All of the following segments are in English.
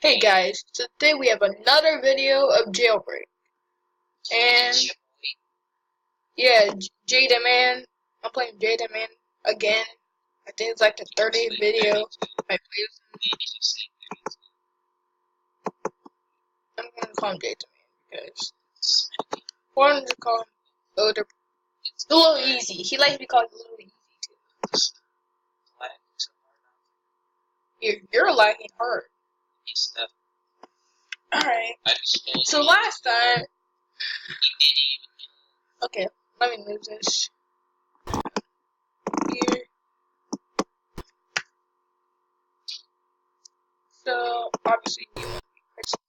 Hey guys, today we have another video of Jailbreak. And yeah, Jada Man. I'm playing Jada Man again. I think it's like the 30th video I played. I'm gonna call him Jada Man because I wanted to call him older. It's a little easy. He likes to be called a little easy too. You're lagging hard. Alright. So last time. Okay, let me move this here. So obviously you want to be pressing.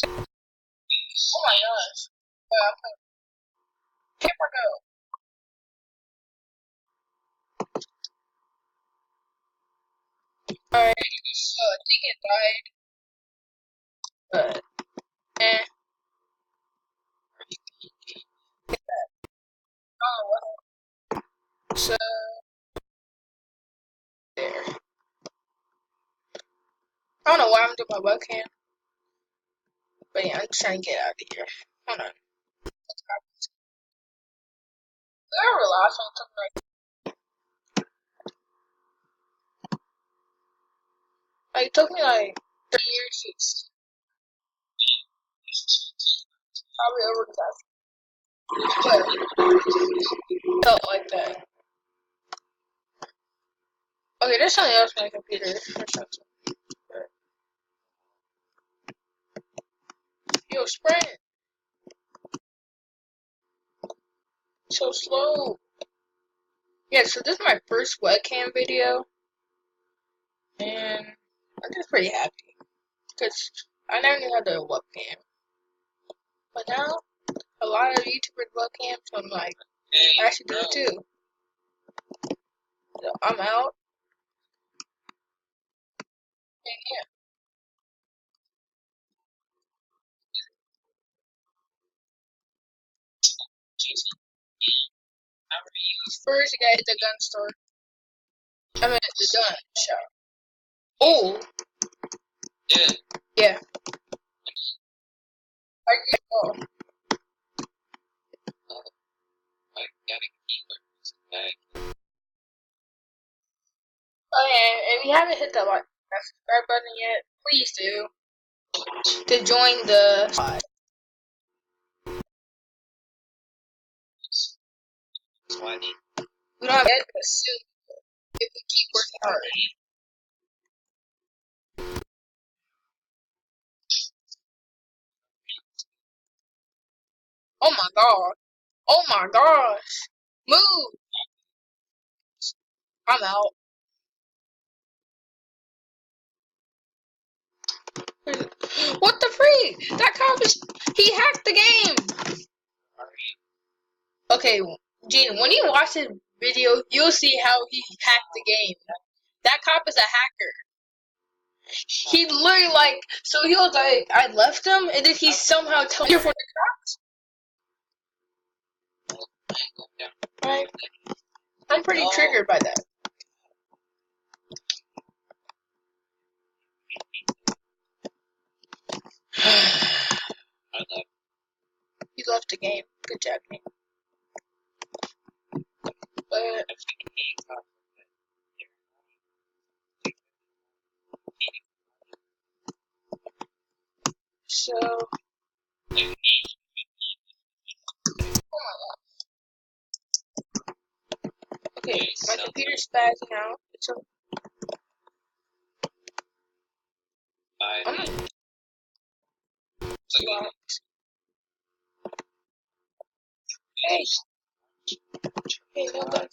Oh my gosh. Paper go. Alright, so I think it died, but eh. Oh well. So there. I don't know why I'm doing my webcam, but yeah, I'm just trying to get out of here. Hold on. Did I realize something like it took me like 3 years to probably over that. But felt like that. Okay, there's something else on my computer or something. Yo, sprint! So slow. Yeah, so this is my first webcam video, and I'm just pretty happy because I never knew how to do a webcam. But now, a lot of YouTubers webcams, so I'm like, I should do it too. So I'm out, and yeah. First, you gotta hit the gun store. I mean, the gun shop. Oh! Yeah. Oh. Oh yeah, if you haven't hit the subscribe button yet, please do. To join the squad. We don't have to soon if we keep working hard. Oh my god. Oh my gosh. Move! I'm out. What the freak? That cop is. He hacked the game! Okay, Gene, when you watch this video, you'll see how he hacked the game. That cop is a hacker. He literally so he was like, I left him, and then he somehow told me for the cops. Right? I'm pretty triggered by that. He left the game. Good job, man. But so okay, my computer's spazzing out. So I'm gonna Hey, hey, no gun.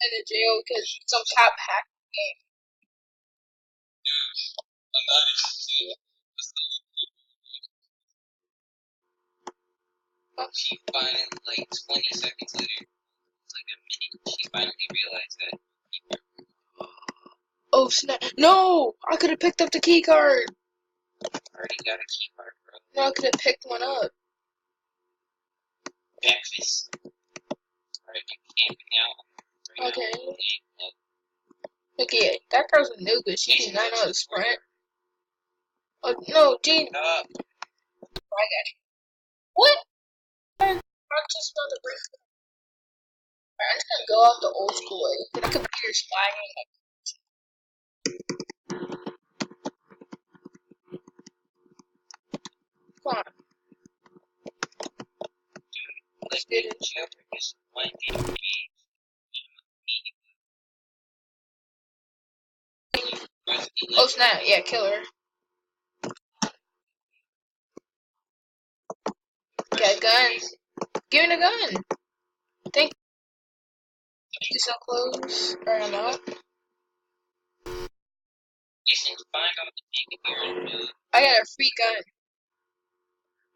In the jail because some cop hacked the game. She finally, like 20 seconds later, like a minute, she finally realized that. Oh snap! No, I could have picked up the key card. Already got a key card, bro. No, I could have picked one up. Breakfast. Alright, I'm camping out right Okay. now. Look, yeah, that girl's a noob. She did not know how to sprint. Oh no, Gene. Up. I got you. What? I'm just about to break. I'm just gonna go out the old school way. The computer's lagging. Come on, let's get it. Jailbreak is one game. Oh snap! Yeah, kill her. Got a gun. Give me the gun. Thank you. So close. Or I'm out. You should find out the nigga here and I got a free gun.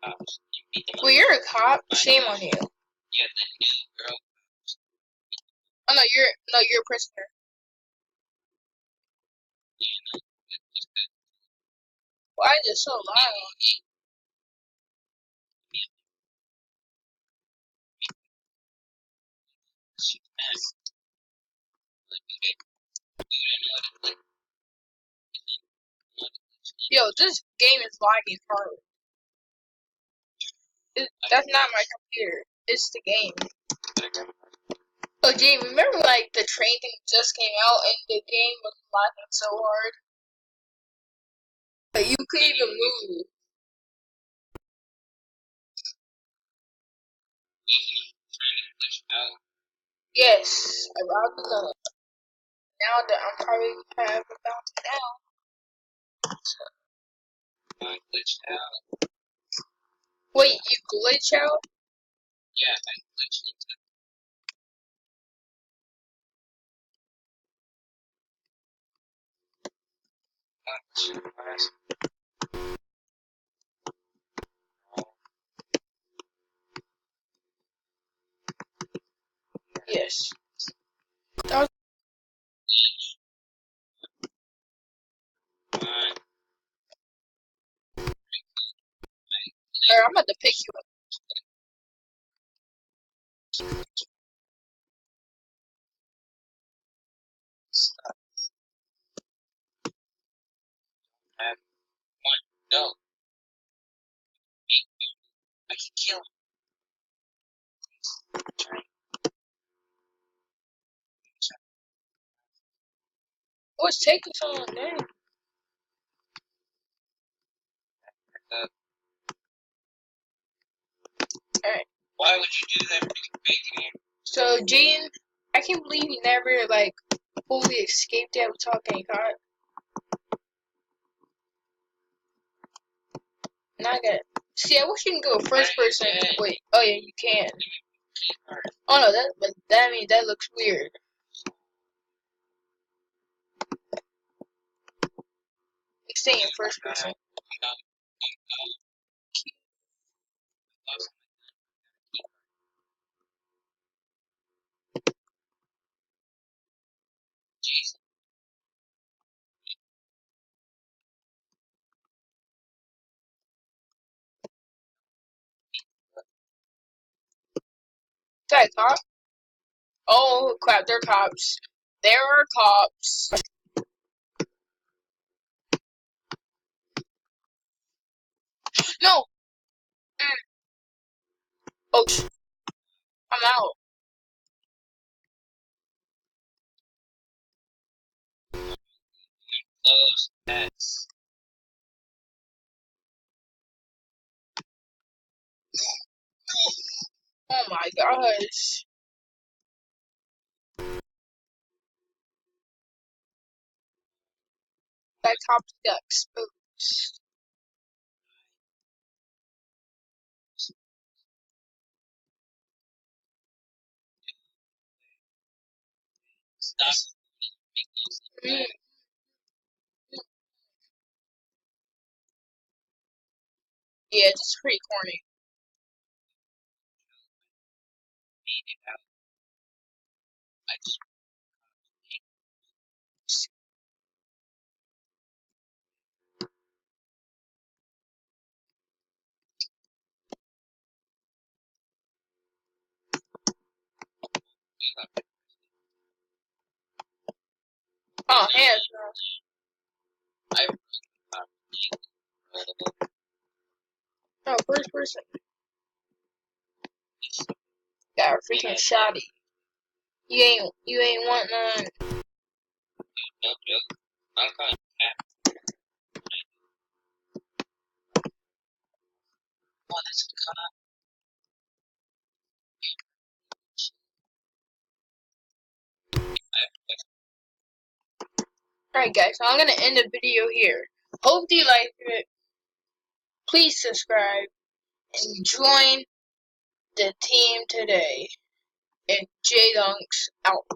cops. You beat them up. Well, you're a cop. Shame on you. Yeah, the new girl. Oh no, you're a prisoner. Why is it so loud? Yo, this game is lagging hard. That's not my computer. It's the game. Oh, Jay, remember like the train thing just came out and the game was lagging so hard? But you couldn't even move. Yes, I robbed the gun. Now that I'm probably have about to now. I glitched out. Wait, you glitch out? Yeah, I glitched into class. Yes. That was, I'm about to pick you up. No, I can kill him. What's taking so long, man? Alright. Why would you do that freaking bacon? So, Gene, I can't believe you never, like, fully escaped that without getting caught. Not good. See, I wish you can go first person. Wait. Oh, yeah, you can. Oh, no, that means that looks weird. Like, staying in first person. Jesus. Is that a cop? Oh, crap, they're cops. There are cops. No! Oh, I'm out. Close. That's Oh my gosh. That cop got exposed. stop. Mm, yeah, this is pretty corny. Beat it out. I just Oh, hands no. I No, first person. Got a freaking shotty. You ain't want none. no joke. I'm calling cat. Oh, that's a cut. Alright guys, so I'm gonna end the video here. Hope you liked it. Please subscribe and join the team today. And J Dunks out.